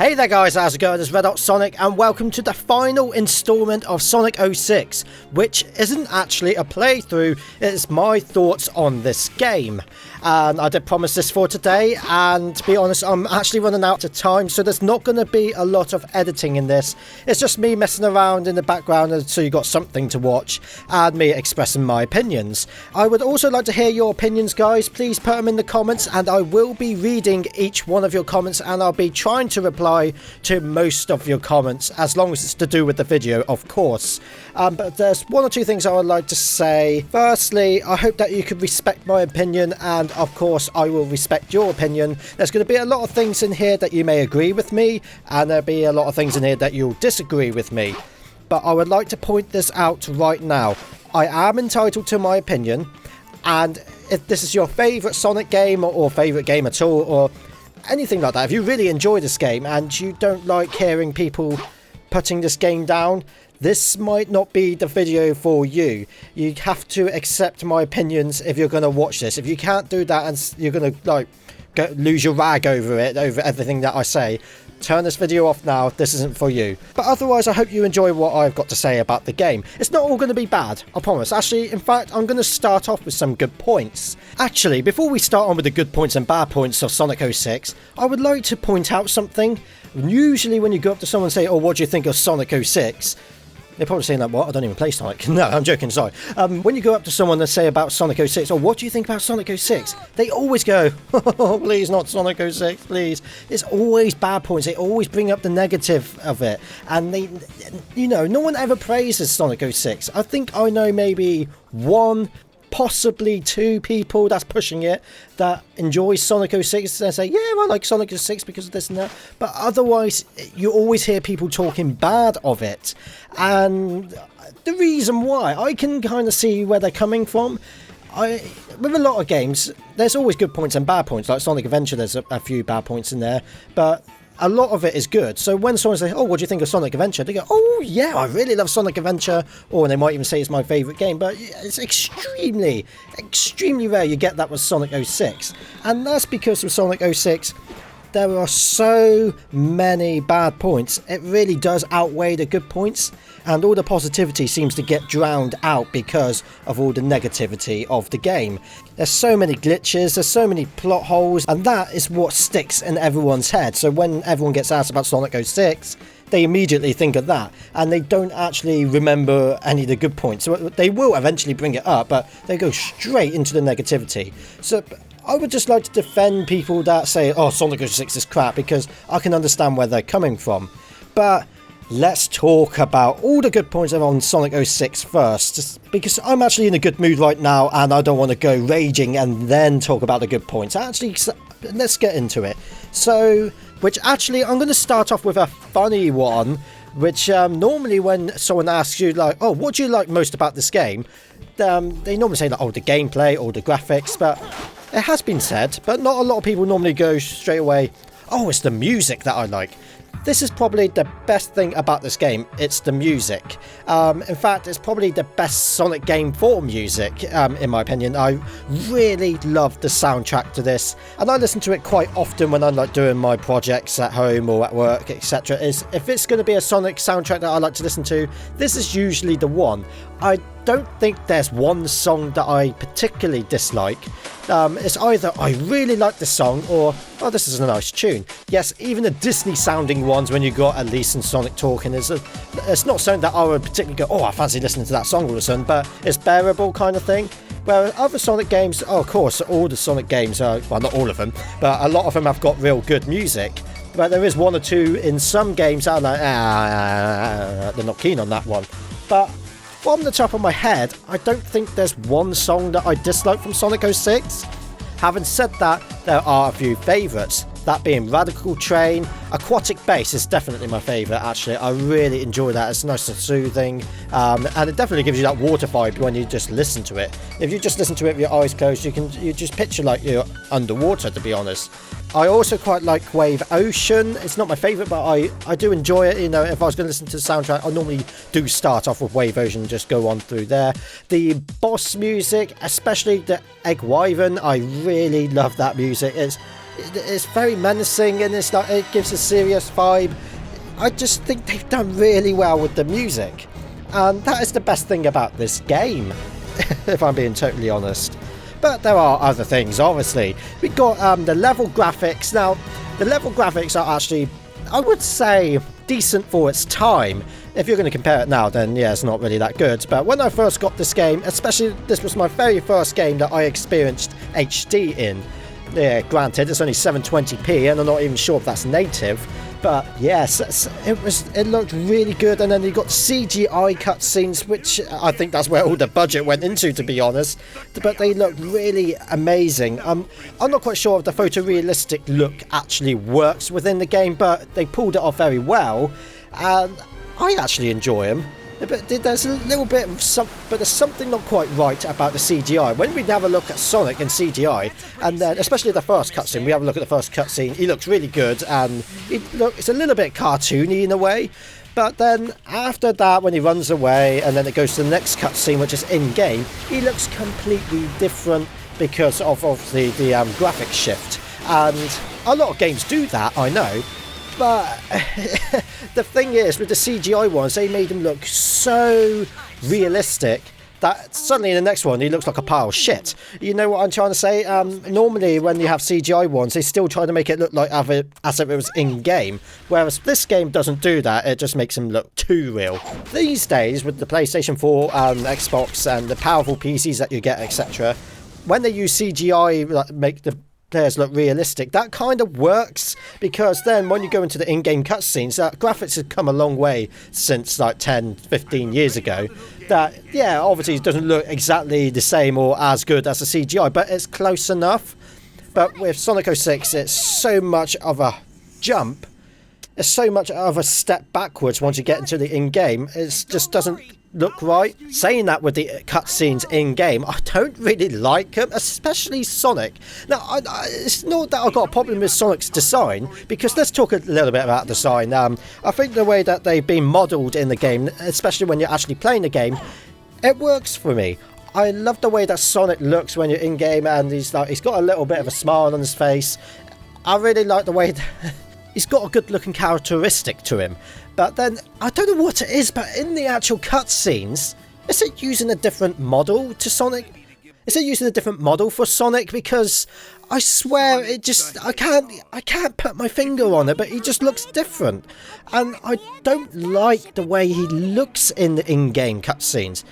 Hey there guys, how's it going? It's redhotsonic and welcome to the final installment of Sonic 06, which isn't actually a playthrough, it's my thoughts on this game. And I did promise this for today, and to be honest, I'm actually running out of time, so there's not going to be a lot of editing in this. It's just me messing around in the background so you got something to watch, and me expressing my opinions. I would also like to hear your opinions, guys. Please put them in the comments, and I will be reading each one of your comments, and I'll be trying to reply to most of your comments, as long as it's to do with the video, of course. But there's one or two things I would like to say. Firstly, I hope that you could respect my opinion, and of course I will respect your opinion. There's going to be a lot of things in here that you may agree with me, and there'll be a lot of things in here that you'll disagree with me. But I would like to point this out right now. I am entitled to my opinion, and if this is your favourite Sonic game or favourite game at all, or anything like that, if you really enjoy this game and you don't like hearing people putting this game down, this might not be the video for you. You have to accept my opinions if you're going to watch this. If you can't do that and you're going to lose your rag over it, over everything that I say, turn this video off now. This isn't for you. But otherwise, I hope you enjoy what I've got to say about the game. It's not all going to be bad, I promise. Actually, in fact, I'm going to start off with some good points. Actually, before we start on with the good points and bad points of Sonic 06, I would like to point out something. Usually when you go up to someone and say, oh, what do you think of Sonic 06? They're probably saying like, what? I don't even play Sonic. No, I'm joking, sorry. When you go up to someone and say about Sonic 06, or what do you think about Sonic 06? They always go, oh, please, not Sonic 06, please. It's always bad points. They always bring up the negative of it. And they, you know, no one ever praises Sonic 06. I think I know maybe one, possibly two people that's pushing it that enjoy Sonic 06 and say, yeah, I like Sonic 06 because of this and that. But otherwise, you always hear people talking bad of it. And the reason why, I can kind of see where they're coming from. With a lot of games, there's always good points and bad points. Like Sonic Adventure, there's a few bad points in there. But a lot of it is good. So when someone says, oh, what do you think of Sonic Adventure? They go, oh, yeah, I really love Sonic Adventure. Or they might even say it's my favourite game. But it's extremely, extremely rare you get that with Sonic 06. And that's because with Sonic 06, there are so many bad points. It really does outweigh the good points. And all the positivity seems to get drowned out because of all the negativity of the game. There's so many glitches, there's so many plot holes, and that is what sticks in everyone's head. So when everyone gets asked about Sonic 06, they immediately think of that, and they don't actually remember any of the good points. So they will eventually bring it up, but they go straight into the negativity. So I would just like to defend people that say, oh, Sonic 06 is crap, because I can understand where they're coming from. But let's talk about all the good points on Sonic 06 first, just because I'm actually in a good mood right now and I don't want to go raging and then talk about the good points. Actually, let's get into it. So, I'm going to start off with a funny one, which normally when someone asks you, like, oh, what do you like most about this game? They normally say, like, oh, the gameplay or the graphics, but it has been said, but not a lot of people normally go straight away, oh, it's the music that I like. This is probably the best thing about this game. It's the music. In fact, it's probably the best Sonic game for music, in my opinion. I really love the soundtrack to this, and I listen to it quite often when I'm like doing my projects at home or at work, etc. If it's going to be a Sonic soundtrack that I like to listen to, this is usually the one. I don't think there's one song that I particularly dislike. It's either I really like the song or, oh, this is a nice tune. Yes, even the Disney sounding ones when you got Elise and Sonic talking, it's not something that I would particularly go, oh, I fancy listening to that song all of a sudden, but it's bearable kind of thing. Where other Sonic games, oh, of course, all the Sonic games are, well, not all of them, but a lot of them have got real good music. But there is one or two in some games that are like, they're not keen on that one. But from the top of my head, I don't think there's one song that I dislike from Sonic 06. Having said that, there are a few favourites. That being Radical Train. Aquatic Bass is definitely my favourite, actually. I really enjoy that. It's nice and soothing. And it definitely gives you that water vibe when you just listen to it. If you just listen to it with your eyes closed, you just picture like you're underwater, to be honest. I also quite like Wave Ocean. It's not my favourite, but I do enjoy it. You know, if I was going to listen to the soundtrack, I normally do start off with Wave Ocean and just go on through there. The boss music, especially the Egg Wyvern, I really love that music. It's very menacing, and it's like it gives a serious vibe. I just think they've done really well with the music, and that is the best thing about this game, if I'm being totally honest. But there are other things, obviously. We've got the level graphics. Now, the level graphics are actually, I would say, decent for its time. If you're going to compare it now, then yeah, it's not really that good. But when I first got this game, especially this was my very first game that I experienced HD in. Yeah, granted, it's only 720p, and I'm not even sure if that's native. But yes, it looked really good, and then you got CGI cutscenes, which I think that's where all the budget went into, to be honest. But they look really amazing. I'm not quite sure if the photorealistic look actually works within the game, but they pulled it off very well, and I actually enjoy them. But there's a little bit of but there's something not quite right about the CGI. When we have a look at Sonic in CGI, and then especially the first cutscene, we have a look at the first cutscene. He looks really good, and it's a little bit cartoony in a way. But then after that, when he runs away, and then it goes to the next cutscene, which is in game, he looks completely different because of the graphic shift. And a lot of games do that, I know. But the thing is, with the CGI ones, they made him look so realistic that suddenly in the next one, he looks like a pile of shit. You know what I'm trying to say? Normally, when you have CGI ones, they still try to make it look like as if it was in-game. Whereas this game doesn't do that. It just makes him look too real. These days, with the PlayStation 4 and Xbox and the powerful PCs that you get, etc., when they use CGI, like, make the players look realistic, that kind of works, because then when you go into the in-game cutscenes, graphics have come a long way since like 10-15 years ago. That, yeah, obviously it doesn't look exactly the same or as good as the CGI, but it's close enough. But with Sonic 06, it's so much of a jump, it's so much of a step backwards once you get into the in-game. It just doesn't look right. Saying that, with the cutscenes in-game, I don't really like them, especially Sonic. Now, it's not that I've got a problem with Sonic's design, because let's talk a little bit about design. I think the way that they've been modelled in the game, especially when you're actually playing the game, it works for me. I love the way that Sonic looks when you're in-game, and he's got a little bit of a smile on his face. I really like the way that he's got a good-looking characteristic to him. But then, I don't know what it is, but in the actual cutscenes, is it using a different model to Sonic? Is it using a different model for Sonic? Because I swear, it just, I can't put my finger on it, but he just looks different. And I don't like the way he looks in the in-game cutscenes.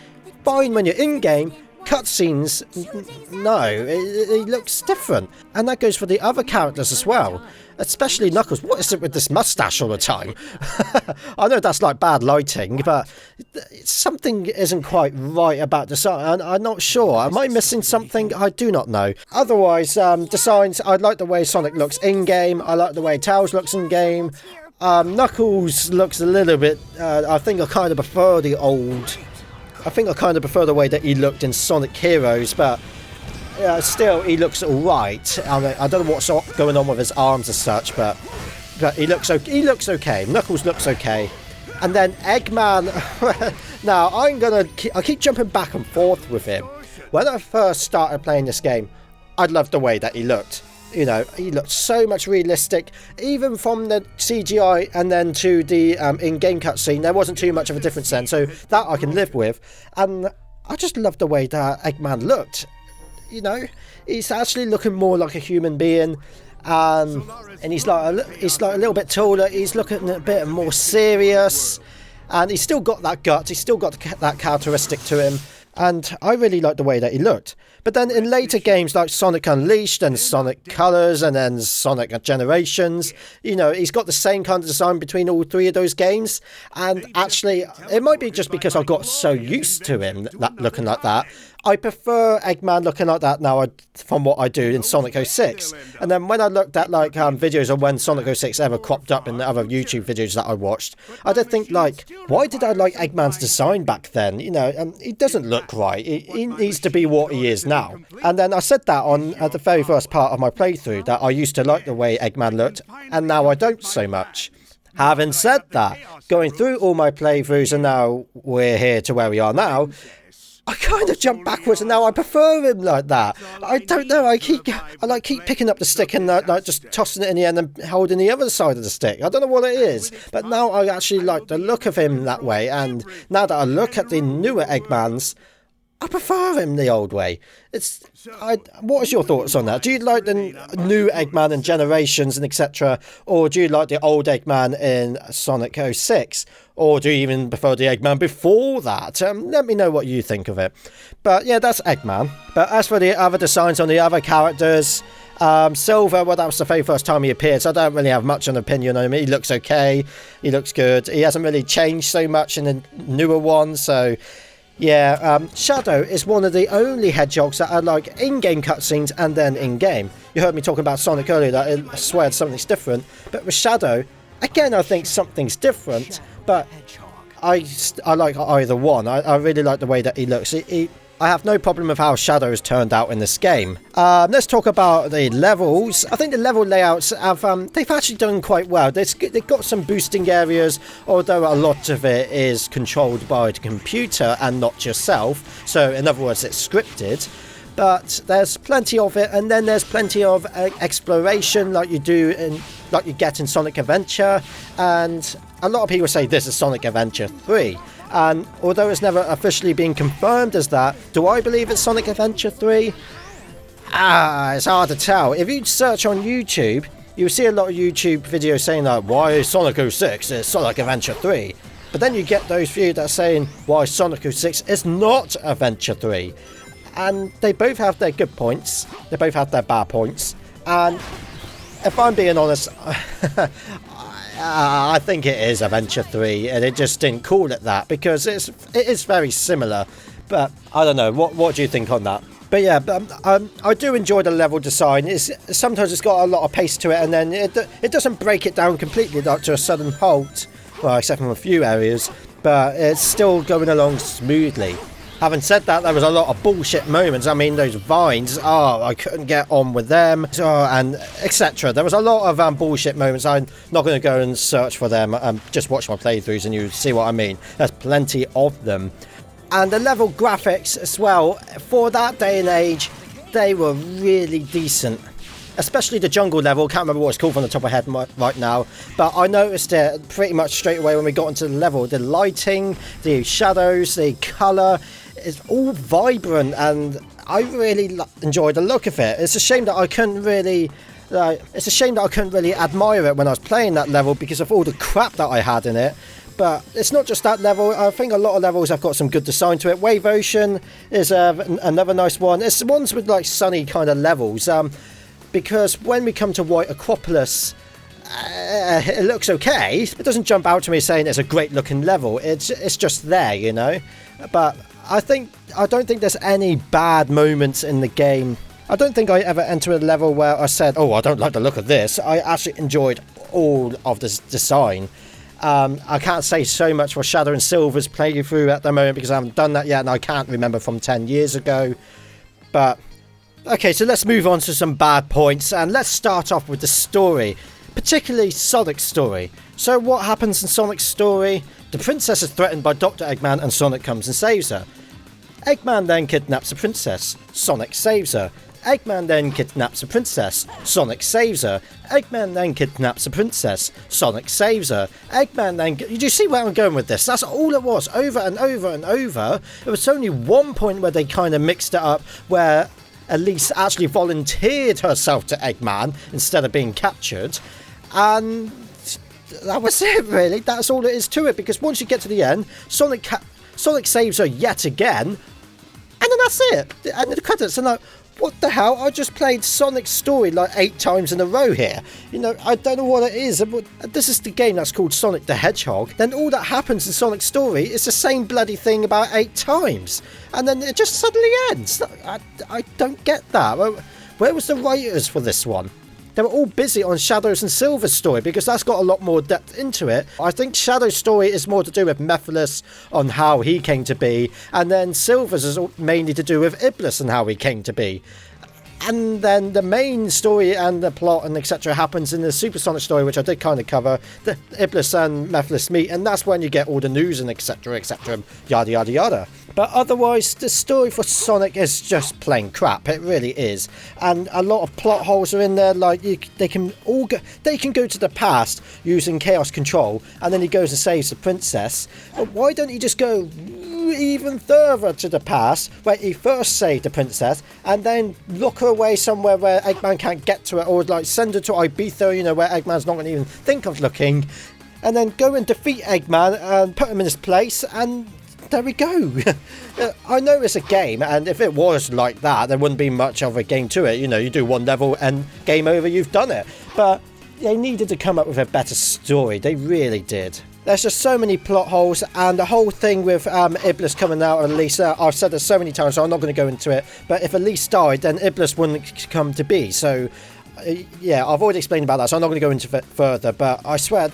Fine when you're in-game, cutscenes, no, it looks different. And that goes for the other characters as well. Especially Knuckles. What is it with this mustache all the time? I know that's like bad lighting, but something isn't quite right about the design. I'm not sure. Am I missing something? I do not know. Otherwise, designs, I like the way Sonic looks in-game. I like the way Tails looks in-game. Knuckles looks a little bit, I think I kind of prefer the way that he looked in Sonic Heroes, but still, he looks alright. I don't know what's going on with his arms as such, but he looks okay. Knuckles looks okay. And then Eggman, now I keep jumping back and forth with him. When I first started playing this game, I loved the way that he looked. You know, he looked so much realistic. Even from the CGI and then to the in-game cutscene, there wasn't too much of a difference then, so that I can live with. And I just loved the way that Eggman looked. You know, he's actually looking more like a human being, and he's like a little bit taller. He's looking a bit more serious, and he's still got that gut. He's still got that characteristic to him, and I really like the way that he looked. But then in later games like Sonic Unleashed and Sonic Colors and then Sonic Generations, you know, he's got the same kind of design between all three of those games. And actually, it might be just because I got so used to him looking like that. I prefer Eggman looking like that now from what I do in Sonic 06. And then when I looked at like videos of when Sonic 06 ever cropped up in the other YouTube videos that I watched, I did think like, why did I like Eggman's design back then? You know, he doesn't look right. He needs to be what he is now. And then I said that on the very first part of my playthrough, that I used to like the way Eggman looked, and now I don't so much. Having said that, going through all my playthroughs, and now we're here to where we are now, I kind of jump backwards and now I prefer him like that. I don't know, I keep picking up the stick and like just tossing it in the end and holding the other side of the stick. I don't know what it is, but now I actually like the look of him that way, and now that I look at the newer Eggmans, I prefer him the old way. What is your thoughts on that? Do you like the new Eggman in Generations and etc., or do you like the old Eggman in Sonic 06? Or do you even prefer the Eggman before that? Let me know what you think of it. But yeah, that's Eggman. But as for the other designs on the other characters, Silver, well, that was the very first time he appeared, so I don't really have much of an opinion on him. He looks okay, he looks good. He hasn't really changed so much in the newer one, so... yeah, Shadow is one of the only hedgehogs that I like in-game cutscenes and then in-game. You heard me talking about Sonic earlier, that I swear something's different. But with Shadow, again, I think something's different. But I like either one. I really like the way that he looks. I have no problem with how Shadow has turned out in this game. Let's talk about the levels. I think the level layouts they've actually done quite well. They've got some boosting areas, although a lot of it is controlled by the computer and not yourself. So in other words, it's scripted. But there's plenty of it, and then there's plenty of exploration like you get in Sonic Adventure, and a lot of people say this is Sonic Adventure 3. And although it's never officially been confirmed as that, do I believe it's Sonic Adventure 3? It's hard to tell. If you search on YouTube, you'll see a lot of YouTube videos saying like, why is Sonic 06 is Sonic Adventure 3? But then you get those few that are saying, why Sonic 06 is not Adventure 3? And they both have their good points, they both have their bad points, and if I'm being honest, I think it is Adventure 3, and it just didn't call it that because it is very similar. But I don't know. What do you think on that? But yeah, I do enjoy the level design. Sometimes it's got a lot of pace to it, and then it doesn't break it down completely like to a sudden halt. Well, except from a few areas, but it's still going along smoothly. Having said that, there was a lot of bullshit moments. I mean, those vines, I couldn't get on with them, and etc. There was a lot of bullshit moments. I'm not going to go and search for them. Just watch my playthroughs and you see what I mean. There's plenty of them. And the level graphics as well, for that day and age, they were really decent. Especially the jungle level, can't remember what it's called from the top of my head right now, but I noticed it pretty much straight away when we got into the level. The lighting, the shadows, the colour, it's all vibrant, and I really enjoyed the look of it. It's a shame that I couldn't really admire it when I was playing that level because of all the crap that I had in it. But it's not just that level. I think a lot of levels have got some good design to it. Wave Ocean is another nice one. It's the ones with like sunny kind of levels. Because when we come to White Acropolis, it looks okay. It doesn't jump out to me saying it's a great looking level. It's just there, you know. But I don't think there's any bad moments in the game. I don't think I ever entered a level where I said, oh, I don't like the look of this. I actually enjoyed all of this design. I can't say so much for Shadow and Silver's playthrough at the moment because I haven't done that yet and I can't remember from 10 years ago. But okay, so let's move on to some bad points, and let's start off with the story, particularly Sonic's story. So what happens in Sonic's story? The princess is threatened by Dr. Eggman and Sonic comes and saves her. Eggman then kidnaps the princess. Sonic saves her. Eggman then kidnaps the princess. Sonic saves her. Eggman then kidnaps the princess. Sonic saves her. Eggman then... Do you see where I'm going with this? That's all it was, over and over and over. There was only one point where they kind of mixed it up, where Elise actually volunteered herself to Eggman instead of being captured. And that was it, really. That's all it is to it, because once you get to the end, Sonic saves her yet again, and then that's it. And the credits are like, what the hell? I just played Sonic's story like 8 times in a row here. You know, I don't know what it is. This is the game that's called Sonic the Hedgehog. Then all that happens in Sonic's story is the same bloody thing about 8 times. And then it just suddenly ends. I don't get that. Where was the writers for this one? They were all busy on Shadow's and Silver's story because that's got a lot more depth into it. I think Shadow's story is more to do with Mephiles on how he came to be, and then Silver's is mainly to do with Iblis and how he came to be. And then the main story and the plot and etc. happens in the Supersonic story, which I did kind of cover. The Iblis and Mephiles meet, and that's when you get all the news and etc. Yada yada yada. But otherwise, the story for Sonic is just plain crap. It really is, and a lot of plot holes are in there. Like they can go to the past using Chaos Control, and then he goes and saves the princess. But why don't you just go even further to the past, where he first saved the princess, and then lock her away somewhere where Eggman can't get to it, or like send her to Ibiza, where Eggman's not going to even think of looking, and then go and defeat Eggman and put him in his place, and there we go. I know it's a game, and if it was like that, there wouldn't be much of a game to it. You do one level and game over, you've done it. But they needed to come up with a better story. They really did. There's just so many plot holes, and the whole thing with Iblis coming out of Elisa, I've said this so many times, so I'm not going to go into it, but if Elise died, then Iblis wouldn't come to be, so yeah, I've already explained about that, so I'm not going to go into it further, but I swear,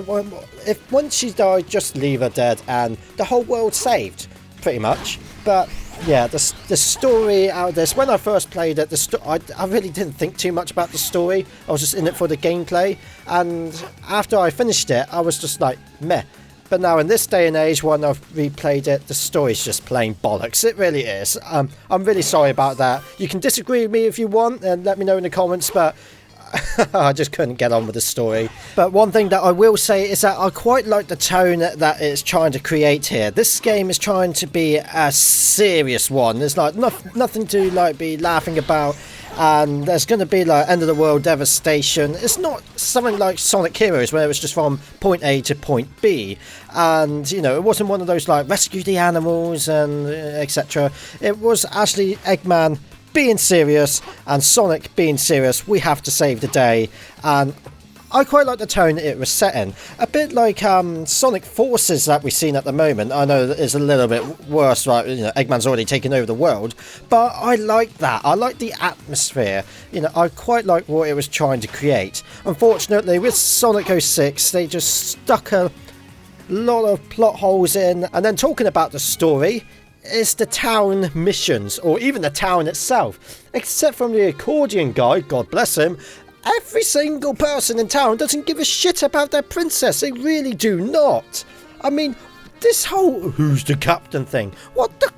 if once she died, just leave her dead, and the whole world's saved, pretty much. But yeah, the story out of this, when I first played it, I really didn't think too much about the story. I was just in it for the gameplay, and after I finished it, I was just like, meh. But now in this day and age, when I've replayed it, the story's just plain bollocks. It really is. I'm really sorry about that. You can disagree with me if you want, and let me know in the comments, but I just couldn't get on with the story. But one thing that I will say is that I quite like the tone that it's trying to create here. This game is trying to be a serious one. There's like nothing to like be laughing about, and there's going to be like end of the world devastation. It's not something like Sonic Heroes where it was just from point A to point B, and it wasn't one of those like rescue the animals and etc. It was actually Eggman being serious and Sonic being serious. We have to save the day, and I quite like the tone it was set in. A bit like Sonic Forces that we've seen at the moment. I know that it's a little bit worse, right? Eggman's already taken over the world, but I like that. I like the atmosphere. I quite like what it was trying to create. Unfortunately, with Sonic 06, they just stuck a lot of plot holes in. And then talking about the story, it's the town missions, or even the town itself. Except from the accordion guy, God bless him, every single person in town doesn't give a shit about their princess. They really do not. I mean, this whole who's the captain thing, what the...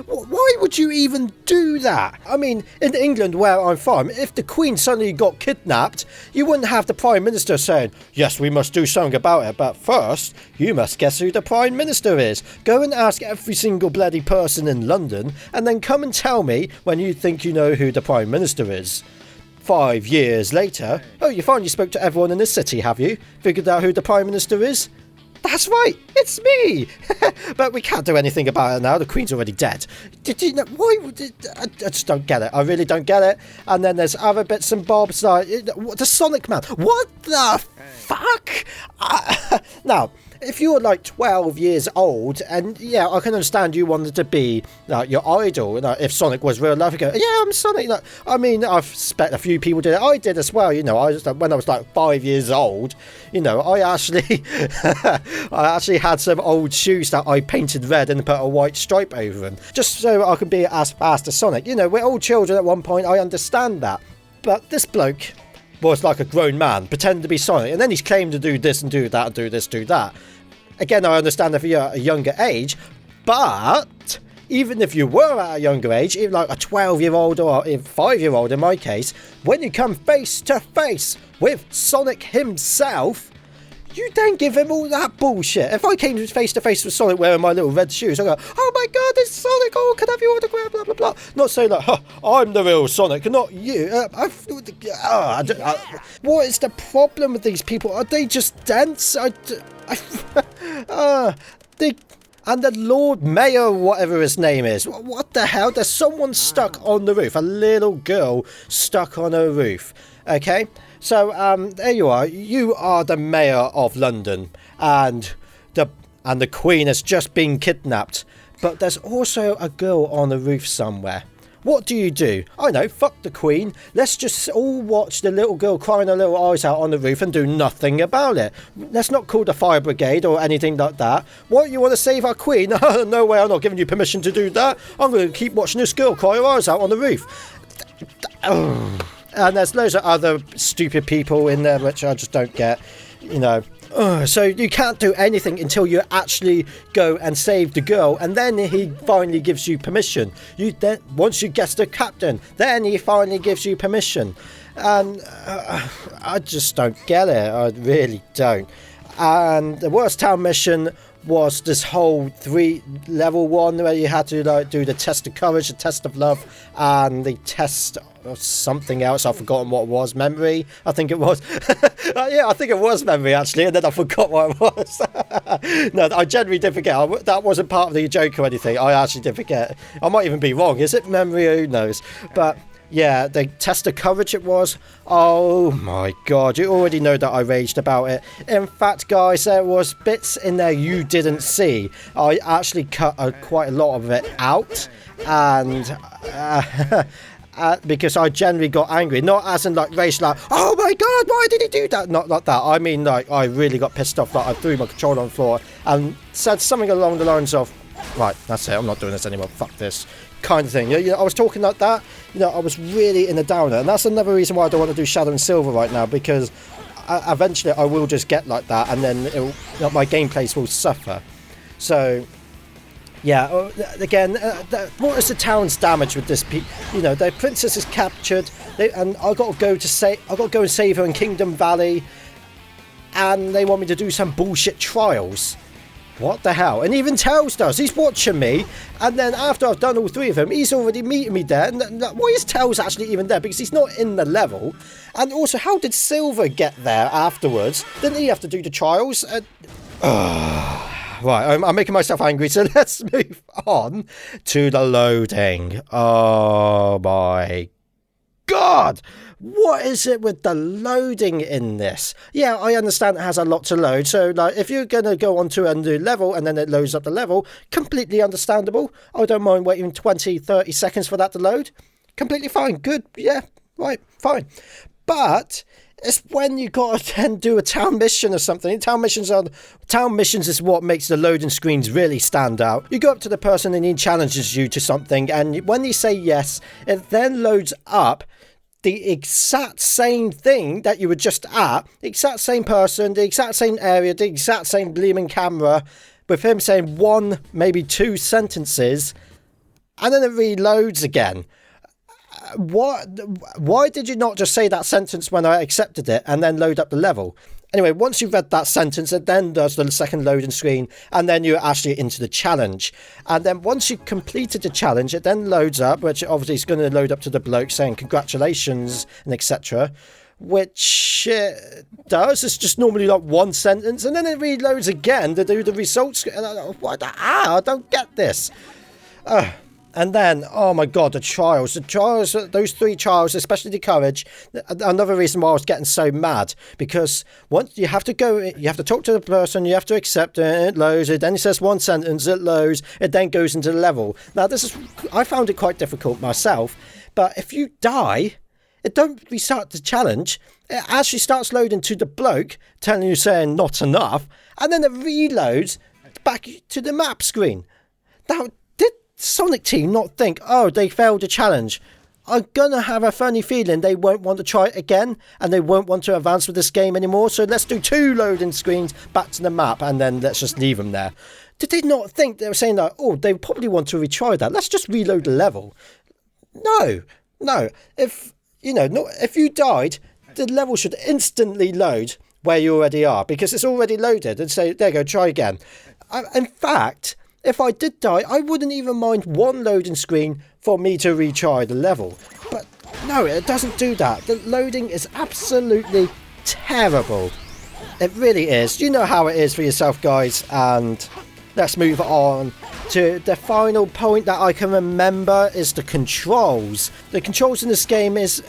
why would you even do that? I mean, in England where I'm from, if the Queen suddenly got kidnapped, you wouldn't have the Prime Minister saying, yes, we must do something about it, but first, you must guess who the Prime Minister is. Go and ask every single bloody person in London, and then come and tell me when you think you know who the Prime Minister is. 5 years later, oh, you finally spoke to everyone in this city, have you? Figured out who the Prime Minister is? That's right, it's me! But we can't do anything about it now, the Queen's already dead. Did you know, why would it, I just don't get it, I really don't get it. And then there's other bits and bobs like, the Sonic Man, what the fuck? Now, if you're like 12 years old, and yeah, I can understand you wanted to be like your idol. Like, if Sonic was real life, you go, yeah, I'm Sonic. Like, I mean, I've expect a few people did it. I did as well. I just when I was like 5 years old, I actually, I actually had some old shoes that I painted red and put a white stripe over them, just so I could be as fast as Sonic. We're all children at one point. I understand that, but this bloke was like a grown man pretending to be Sonic, and then he's claimed to do this and do that and do this, do that. Again, I understand if you're at a younger age, but even if you were at a younger age, even like a 12-year-old or a 5-year-old in my case, when you come face to face with Sonic himself, you then give him all that bullshit. If I came face to face with Sonic wearing my little red shoes, I go, oh my god, it's Sonic, oh, can I have your autograph, blah, blah, blah. Not saying like, I'm the real Sonic, not you. What is the problem with these people? Are they just dense? And the Lord Mayor, whatever his name is, what the hell? There's someone stuck on the roof, a little girl stuck on a roof, okay? So, there you are. You are the mayor of London, and the Queen has just been kidnapped. But there's also a girl on the roof somewhere. What do? I know, fuck the Queen. Let's just all watch the little girl crying her little eyes out on the roof and do nothing about it. Let's not call the fire brigade or anything like that. What, you want to save our Queen? No way, I'm not giving you permission to do that. I'm going to keep watching this girl cry her eyes out on the roof. And there's loads of other stupid people in there which I just don't get, you know. So you can't do anything until you actually go and save the girl, and then he finally gives you permission. Once you guess the captain, then he finally gives you permission. And I just don't get it. I really don't. And the worst town mission was this whole level 1 where you had to like do the test of courage, the test of love, and the test of something else. I've forgotten what it was. Memory, I think it was. Yeah, I think it was memory actually, and then I forgot what it was. No, I genuinely did forget. That wasn't part of the joke or anything. I actually did forget. I might even be wrong. Is it memory? Who knows? But yeah, the test of courage it was. Oh my god, you already know that I raged about it. In fact, guys, there was bits in there you didn't see. I actually cut quite a lot of it out, and because I generally got angry. Not as in like rage, like, oh my god, why did he do that? Not like that. I mean, like, I really got pissed off. Like, I threw my controller on the floor and said something along the lines of, right, that's it, I'm not doing this anymore, fuck this, kind of thing. You know, I was talking like that. You know, I was really in a downer, and that's another reason why I don't want to do Shadow and Silver right now, because eventually I will just get like that, and then my gameplays will suffer. So yeah, again, what is the town's damage with this? You know, the princess is captured, and I got to go and save her in Kingdom Valley, and they want me to do some bullshit trials. What the hell? And even Tails does. He's watching me, and then after I've done all 3 of them, he's already meeting me there. And why is Tails actually even there? Because he's not in the level. And also, how did Silver get there afterwards? Didn't he have to do the trials? Right, I'm making myself angry, so let's move on to the loading. Oh my god! What is it with the loading in this? Yeah, I understand it has a lot to load, so like if you're going to go onto a new level and then it loads up the level, completely understandable. I don't mind waiting 20, 30 seconds for that to load. Completely fine, good, yeah, right, fine. But it's when you got to then do a town mission or something. Town missions is what makes the loading screens really stand out. You go up to the person and he challenges you to something, and when you say yes, it then loads up the exact same thing that you were just at, the exact same person, the exact same area, the exact same gleaming camera, with him saying 1, maybe 2 sentences, and then it reloads again. Why did you not just say that sentence when I accepted it and then load up the level? Anyway, once you've read that sentence, it then does the second loading screen, and then you're actually into the challenge. And then once you've completed the challenge, it then loads up, which obviously is going to load up to the bloke saying congratulations and etc. Which it does. It's just normally like 1 sentence, and then it reloads again to do the results. What the hell? I don't get this. And then, oh my god, the trials, those 3 trials, especially the courage. Another reason why I was getting so mad, because once you have to go, you have to talk to the person, you have to accept it, it loads, it then it says 1 sentence, it loads, it then goes into the level. Now I found it quite difficult myself, but if you die, it don't restart the challenge, it actually starts loading to the bloke, telling you saying not enough, and then it reloads back to the map screen. Now, Sonic Team not think, oh, they failed the challenge. I'm gonna have a funny feeling they won't want to try it again, and they won't want to advance with this game anymore, so let's do 2 loading screens back to the map, and then let's just leave them there. Did they not think they were saying that, oh, they probably want to retry that, let's just reload the level? No. If you died, the level should instantly load where you already are, because it's already loaded, and say, there you go, try again. In fact, if I did die, I wouldn't even mind 1 loading screen for me to retry the level. But no, it doesn't do that. The loading is absolutely terrible. It really is. You know how it is for yourself, guys. And let's move on to the final point that I can remember is the controls. The controls in this game is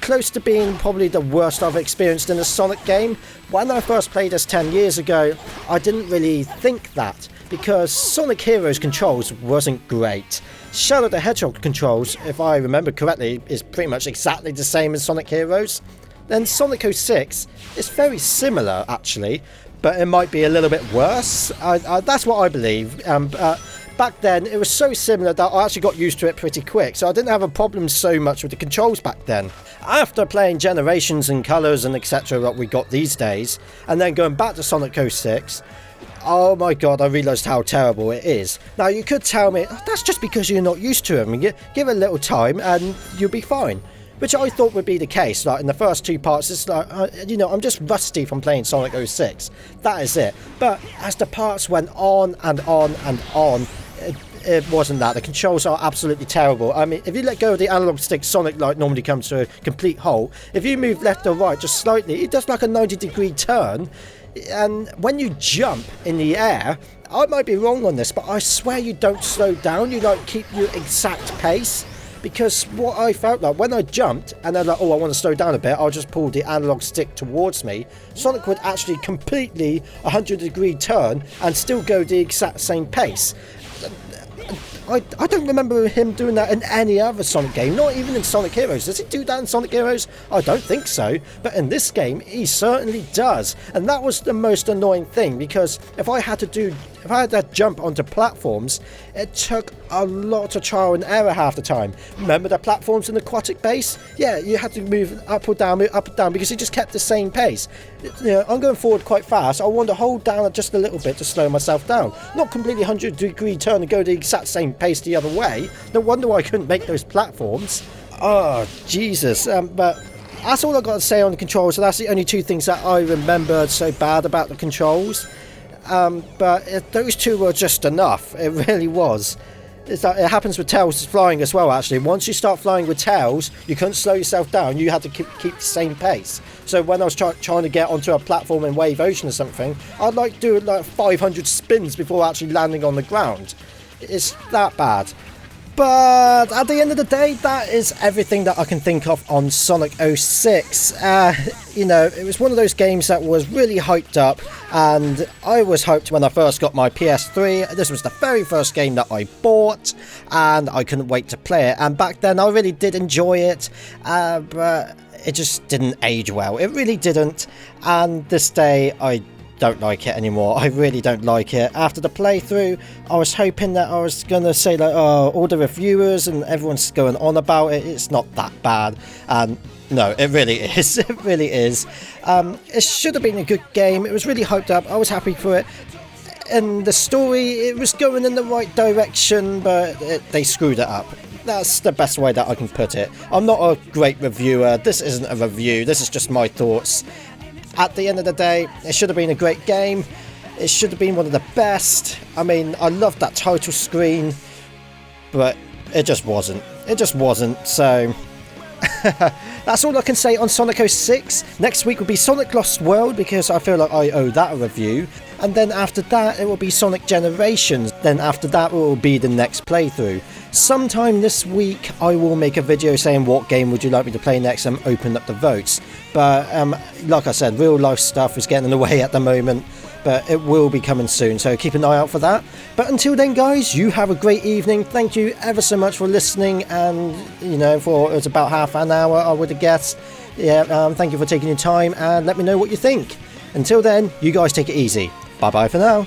close to being probably the worst I've experienced in a Sonic game. When I first played this 10 years ago, I didn't really think that, because Sonic Heroes controls wasn't great. Shadow the Hedgehog controls, if I remember correctly, is pretty much exactly the same as Sonic Heroes. Then Sonic 06 is very similar actually, but it might be a little bit worse. That's what I believe. back then it was so similar that I actually got used to it pretty quick, so I didn't have a problem so much with the controls back then. After playing Generations and Colours and etc. that we got these days, and then going back to Sonic 06, oh my god, I realised how terrible it is. Now you could tell me, oh, that's just because you're not used to them, give it a little time and you'll be fine. Which I thought would be the case. Like in the first 2 parts, it's like, I'm just rusty from playing Sonic 06. That is it. But as the parts went on and on and on, it wasn't that. The controls are absolutely terrible. I mean, if you let go of the analog stick, Sonic like normally comes to a complete halt. If you move left or right just slightly, it does like a 90-degree turn. And when you jump in the air, I might be wrong on this, but I swear you don't slow down. You like keep your exact pace. Because what I felt like when I jumped and then like, oh, I want to slow down a bit, I'll just pull the analog stick towards me. Sonic would actually completely 100-degree turn and still go the exact same pace. I don't remember him doing that in any other Sonic game, not even in Sonic Heroes. Does he do that in Sonic Heroes? I don't think so, but in this game he certainly does, and that was the most annoying thing, because if I had to jump onto platforms, it took a lot of trial and error half the time. Remember the platforms in Aquatic Base? Yeah, you had to move up or down, because he just kept the same pace. I'm going forward quite fast. I want to hold down just a little bit to slow myself down. Not completely 100-degree turn and go the exact same pace the other way. No wonder why I couldn't make those platforms. Oh, Jesus. But that's all I've got to say on the controls. So that's the only 2 things that I remembered so bad about the controls. But those 2 were just enough. It really was. It's like, it happens with Tails flying as well, actually. Once you start flying with Tails, you couldn't slow yourself down. You had to keep the same pace. So when I was trying to get onto a platform in Wave Ocean or something, I'd like do like 500 spins before actually landing on the ground. It's that bad. But at the end of the day, that is everything that I can think of on Sonic 06. It was one of those games that was really hyped up, and I was hyped when I first got my PS3. This was the very first game that I bought, and I couldn't wait to play it. And back then, I really did enjoy it, but it just didn't age well. It really didn't, and this day, I don't like it anymore. I really don't like it. After the playthrough, I was hoping that I was going to say like, oh, all the reviewers and everyone's going on about it, it's not that bad. And no, it really is. It really is. It should have been a good game. It was really hyped up. I was happy for it. And the story, it was going in the right direction, but they screwed it up. That's the best way that I can put it. I'm not a great reviewer. This isn't a review. This is just my thoughts. At the end of the day, it should have been a great game. It should have been one of the best. I mean, I loved that title screen, but it just wasn't. It just wasn't, so that's all I can say on Sonic 06. Next week will be Sonic Lost World, because I feel like I owe that a review. And then after that, it will be Sonic Generations. Then after that, it will be the next playthrough. Sometime this week, I will make a video saying what game would you like me to play next and open up the votes. But like I said, real life stuff is getting in the way at the moment. But it will be coming soon, so keep an eye out for that. But until then, guys, you have a great evening. Thank you ever so much for listening, and for it was about half an hour, I would have guessed. Yeah, thank you for taking your time, and let me know what you think. Until then, you guys take it easy. Bye bye for now.